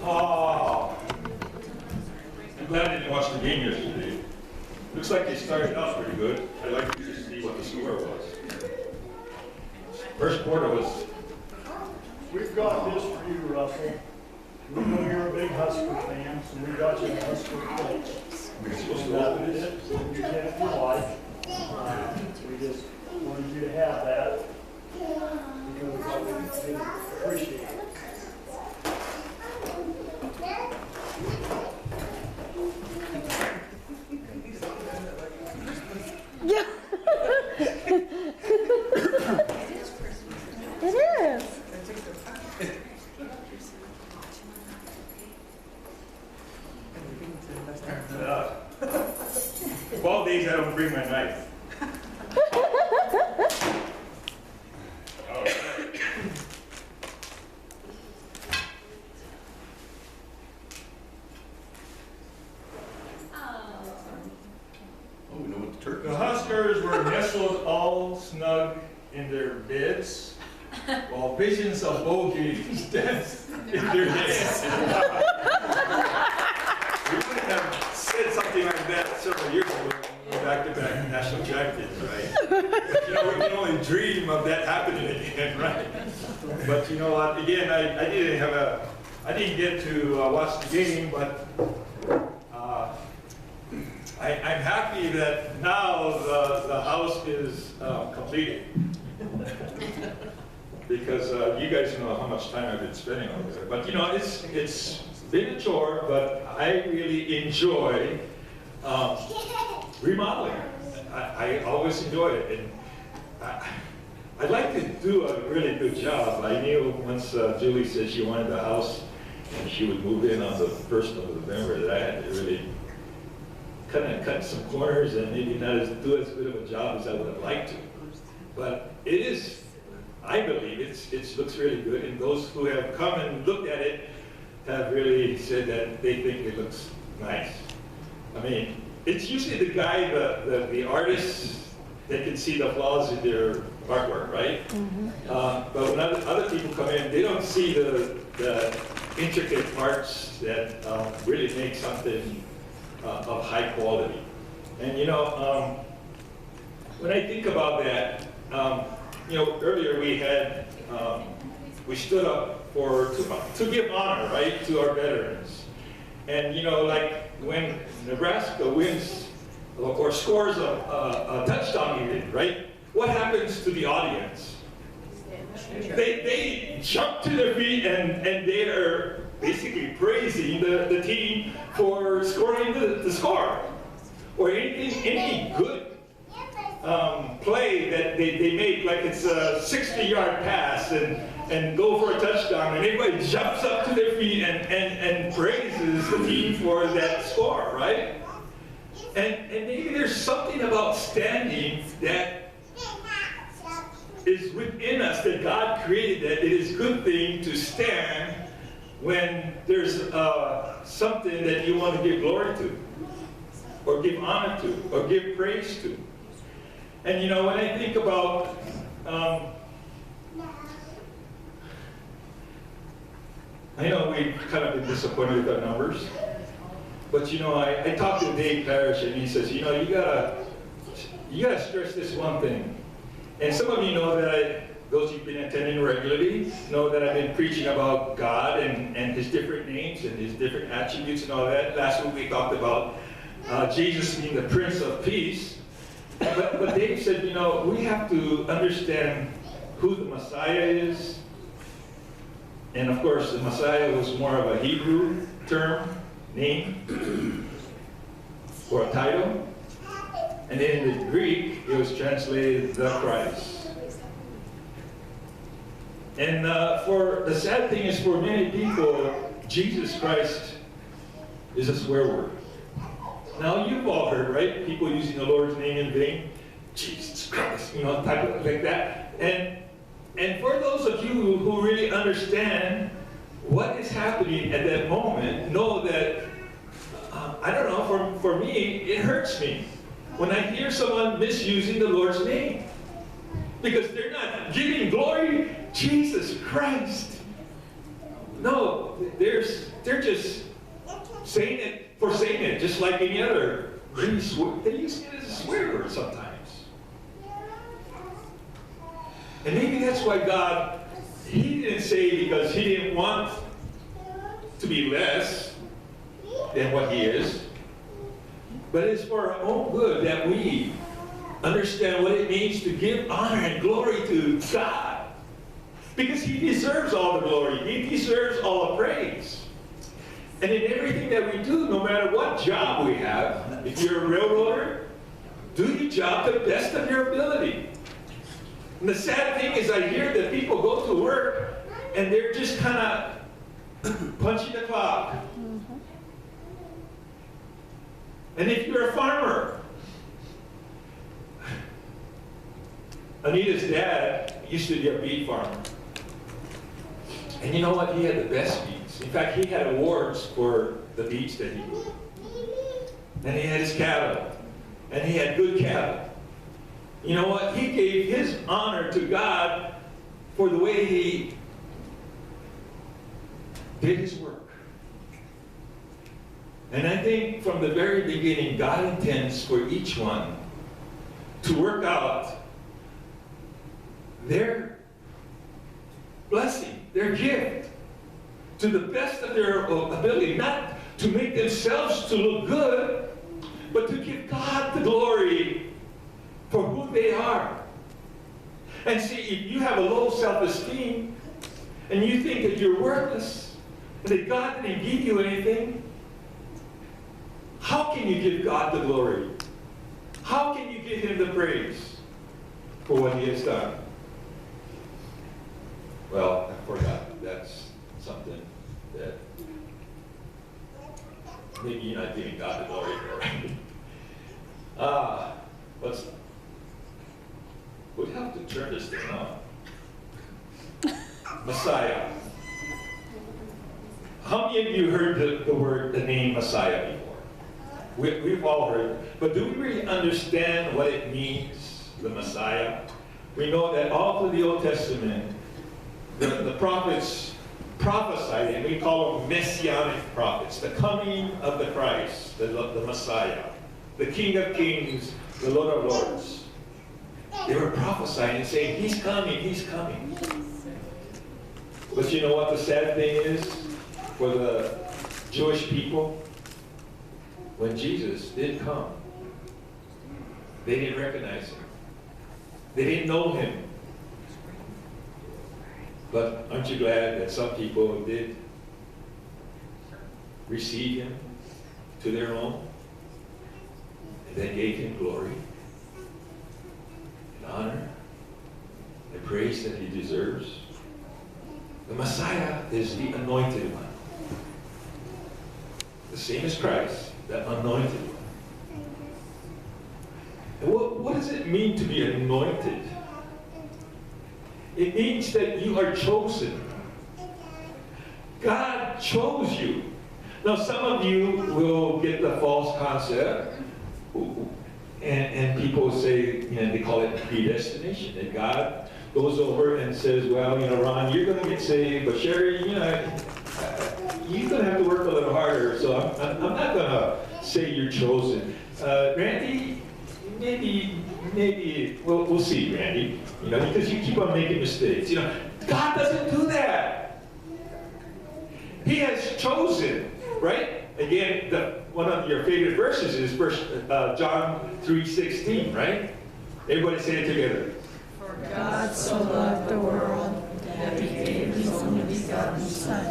Oh, I'm glad I didn't watch the game yesterday. Looks like they started out pretty good. I'd like to just see what the score was. First quarter was. We've got this for you, Russell. We know you're a big Husker fan, so we got you a Husker plate. And that is it. You can if you like. We just wanted you to have that because we thought we'd appreciate it. Yeah. It is. Uh, 12 days I don't bring my knife. All right. Oh, we know what the turkey The is. Huskers were nestled all snug in their beds, while visions of bowl games danced in their heads. We would have said something like that several years ago when we were back-to-back national champions, right? But, you know, we can only dream of that happening again, right? But you know what? Again, I didn't get to watch the game, but I'm happy that now the house is completed. Because you guys know how much time I've been spending over there. But you know, it's been a chore, but I really enjoy remodeling. I always enjoy it. And I'd like to do a really good job. I knew once Julie said she wanted the house and she would move in on the 1st of November that I had to really cut some corners and maybe not do as good of a job as I would have liked to. But it is, I believe, it looks really good, and those who have come and looked at it have really said that they think it looks nice. I mean, it's usually the guy, the artist, that can see the flaws in their artwork, right? Mm-hmm. But when other people come in, they don't see the intricate parts that really make something of high quality. And you know, when I think about that, you know, earlier we stood up to give honor, right, to our veterans. And you know, like when Nebraska wins or scores a touchdown even, right? What happens to the audience? They jump to their feet and they are basically praising the team for scoring the score. Or any good play that they make, like it's a 60-yard pass and go for a touchdown, and everybody jumps up to their feet and praises the team for that score, right? And maybe there's something about standing that is within us, that God created, that it is a good thing to stand when there's something that you want to give glory to, or give honor to, or give praise to. And you know, when I think about I know we've kind of been disappointed with our numbers, but you know, I talked to Dave Parrish, and he says, you know, you gotta stress this one thing. And some of you know that those who've been attending regularly know that I've been preaching about God and His different names and His different attributes and all that. Last week we talked about Jesus being the Prince of Peace. But Dave said, you know, we have to understand who the Messiah is. And of course, the Messiah was more of a Hebrew term, name, or a title. And then in the Greek, it was translated the Christ. And for the sad thing is, for many people, Jesus Christ is a swear word. Now you've all heard, right? People using the Lord's name in vain. Jesus Christ, you know, type of like that. And for those of you who really understand what is happening at that moment, know that, I don't know, for me, it hurts me when I hear someone misusing the Lord's name. Because they're not giving glory to Jesus Christ. No, they're just saying it for saying it, just like any other. They use it as a swear word sometimes. And maybe that's why God, He didn't say because He didn't want to be less than what He is, but it's for our own good that we understand what it means to give honor and glory to God. Because He deserves all the glory. He deserves all the praise. And in everything that we do, no matter what job we have, if you're a railroader, do your job to the best of your ability. And the sad thing is I hear that people go to work and they're just kind of punching the clock. And if you're a farmer, Anita's dad used to be a beet farmer. And you know what? He had the best beets. In fact, he had awards for the beets that he grew. And he had his cattle. And he had good cattle. You know what? He gave his honor to God for the way he did his work. And I think from the very beginning, God intends for each one to work out their blessing, their gift, to the best of their ability, not to make themselves to look good, but to give God the glory for who they are. And see, if you have a low self-esteem, and you think that you're worthless, and that God didn't give you anything, how can you give God the glory? How can you give Him the praise for what He has done? Well, I forgot. That's something that maybe you're not giving God the glory for. We'd have to turn this thing on. Messiah. How many of you heard the name Messiah before? We've all heard it. But do we really understand what it means, the Messiah? We know that all through the Old Testament, the prophets prophesied, and we call them messianic prophets, the coming of the Christ, the Messiah, the King of Kings, the Lord of Lords. They were prophesying and saying, He's coming, He's coming. But you know what the sad thing is for the Jewish people? When Jesus did come, they didn't recognize Him. They didn't know Him. But aren't you glad that some people did receive Him to their own? And they gave Him glory and honor and praise that He deserves. The Messiah is the anointed one. The same as Christ, that anointed one. And what does it mean to be anointed? It means that you are chosen. God chose you. Now, some of you will get the false concept, and people say, they call it predestination, that God goes over and says, well, Ron, you're going to get saved, but Sherry, you're going to have to work a little harder, so I'm not going to say you're chosen. Randy, maybe, we'll see, Randy, because you keep on making mistakes. God doesn't do that. He has chosen, right? Again, one of your favorite verses is John 3:16, right? Everybody say it together. For God so loved the world that He gave His only begotten Son,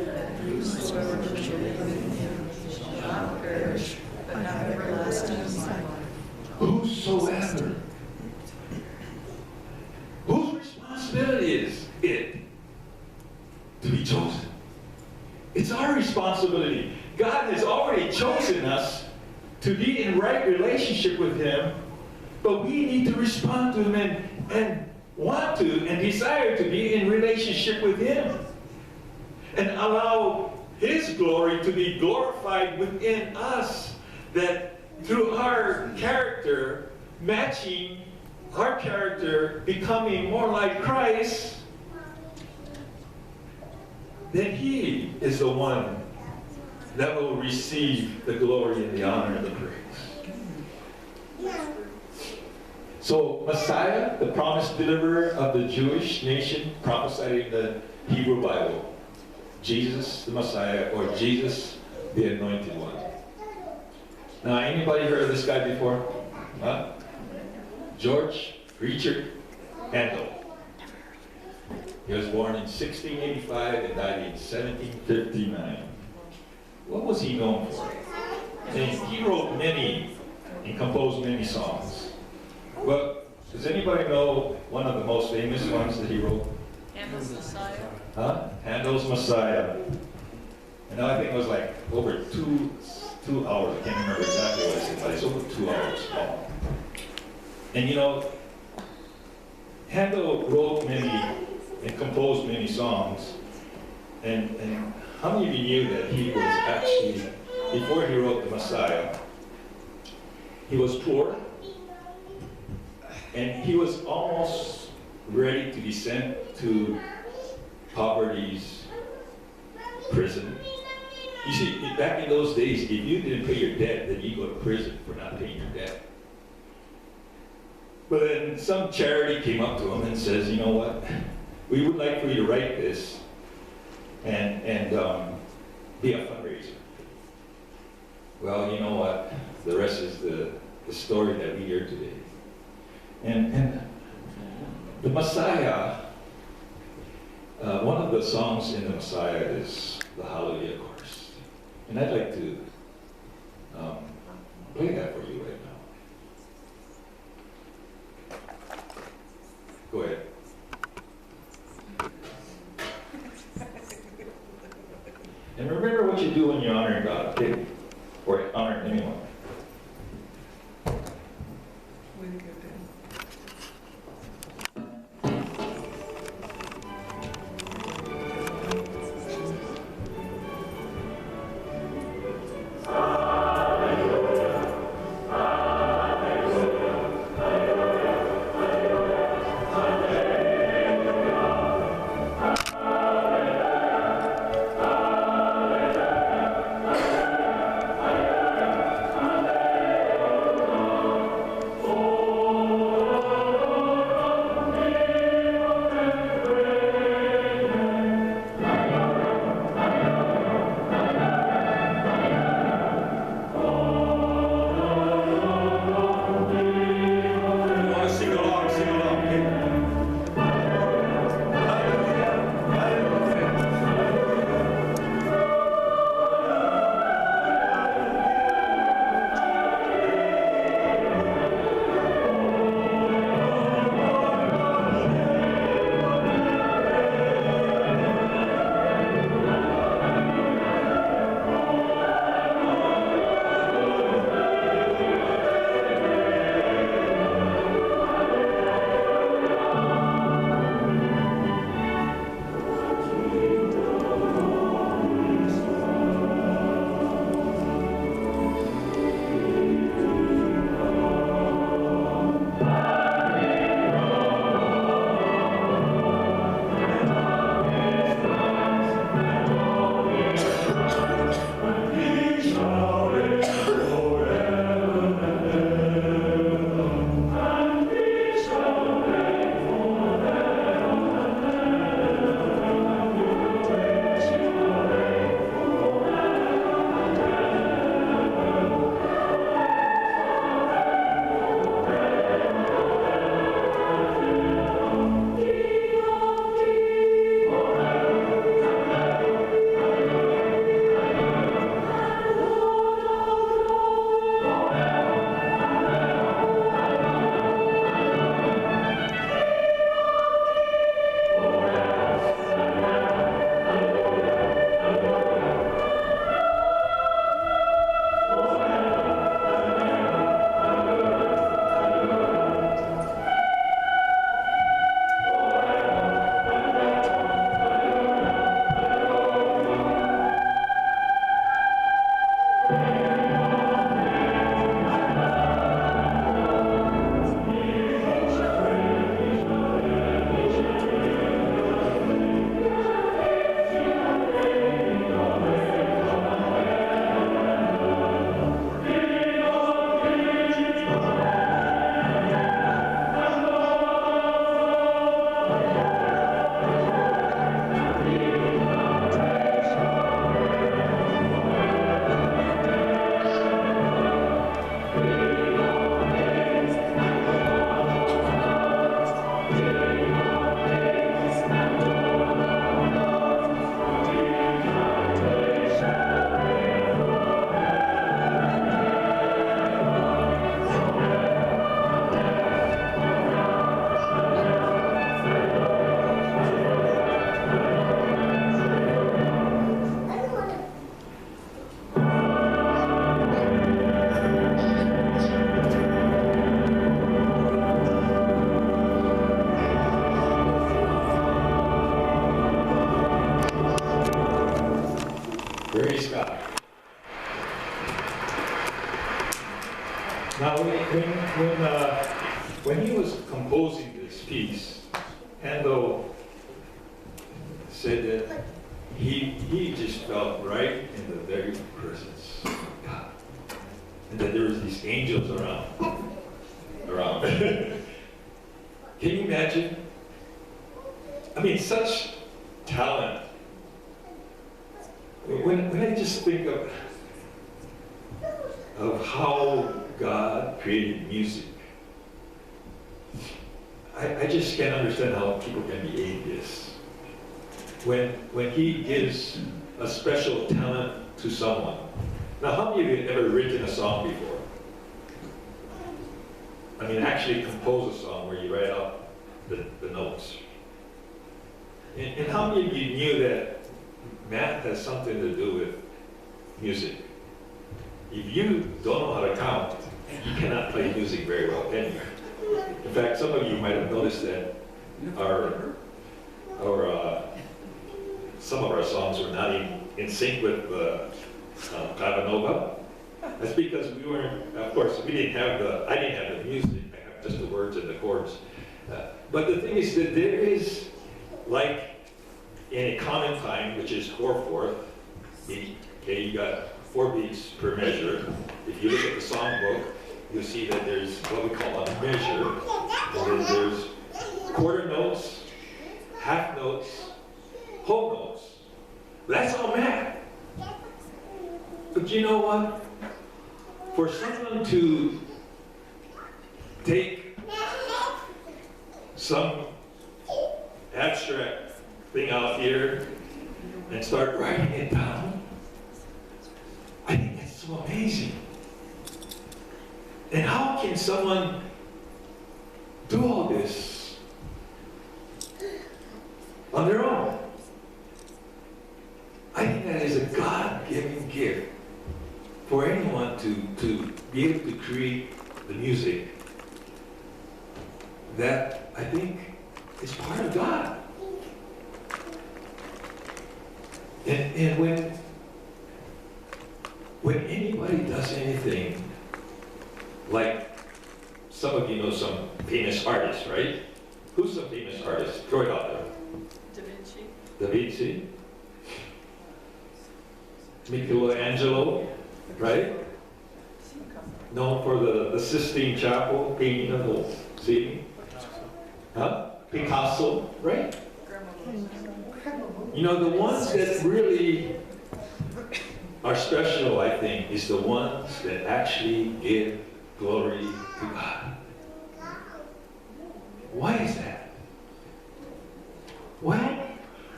that whosoever shall believe in Him shall not perish, but have everlasting life. Whosoever. Whose responsibility is it to be chosen? It's our responsibility. God has already chosen us to be in right relationship with Him, but we need to respond to Him and want to and desire to be in relationship with Him and allow His glory to be glorified within us, that through our character matching our character, becoming more like Christ, then he is the one that will receive the glory and the honor and the praise. So Messiah, the promised deliverer of the Jewish nation, prophesied in the Hebrew Bible. Jesus the Messiah, or Jesus the Anointed One. Now, anybody heard of this guy before? Huh? George Richard Handel. He was born in 1685 and died in 1759. What was he known for? And he wrote many and composed many songs. But does anybody know one of the most famous ones that he wrote? Handel's Messiah. Huh? Handel's Messiah. And I think it was like over two hours. I can't remember exactly what it said, but it's over 2 hours long. And you know, Handel wrote many and composed many songs. And how many of you knew that he was actually, before he wrote the Messiah, he was poor, and he was almost ready to be sent to poverty's prison. You see, back in those days, if you didn't pay your debt, then you go to prison for not paying your debt. But then some charity came up to him and says, you know what, we would like for you to write this and be a fundraiser. Well, you know what, the rest is the story that we hear today. And the Messiah, one of the songs in the Messiah is the Hallelujah chorus. And I'd like to play that for you right now. Go ahead. And remember what you do when you honor God, okay? Or honor anyone. Praise God. Now, when he was composing this piece, Handel said that he just felt right in the very presence of God, and that there was these angels around. Can you imagine? I mean, such talent. When I just think of how God created music, I just can't understand how people can be atheists. When he gives a special talent to someone. Now, how many of you have ever written a song before? I mean, actually compose a song where you write out the notes. And how many of you knew that math has something to do with music? If you don't know how to count, you cannot play music very well, can you? In fact, some of you might have noticed that some of our songs were not in sync with Casanova. That's because we weren't, of course, I didn't have the music, I have just the words and the chords. But the thing is that there is, like in a common time, which is 4/4 beat, okay, you got 4 beats per measure. If you look at the songbook, you'll see that there's what we call a measure, and then there's quarter notes, half notes, whole notes. That's all math. But you know what? For someone to take some abstract thing out here and start writing it down, I think that's so amazing. And how can someone do all this on their own? I think that is a God-given gift for anyone to be able to create the music that I think is part of God. And when anybody does anything, like some of you know some famous artists, right? Who's some famous artist? Throw it out there. Da Vinci. Michelangelo, right? Known for the Sistine Chapel painting of the ceiling. Huh? Picasso, right? You know, the ones that really are special, I think, is the ones that actually give glory to God. Why is that? Well,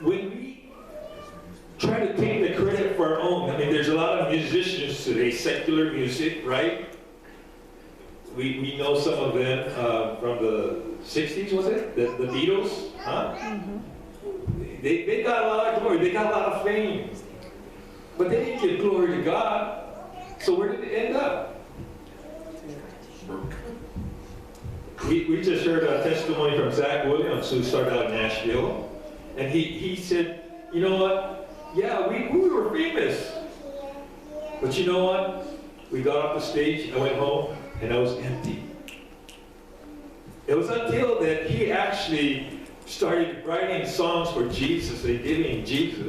when we try to take the credit for our own, I mean, there's a lot of musicians today, secular music, right? We know some of them from the 60s, was it? The Beatles, huh? Mm-hmm. They got a lot of glory, they got a lot of fame. But they didn't give glory to God. So where did it end up? We just heard a testimony from Zach Williams, who started out in Nashville. And he said, you know what? Yeah, we were famous. But you know what? We got off the stage, I went home, and I was empty. It was until that he actually started writing songs for Jesus and giving Jesus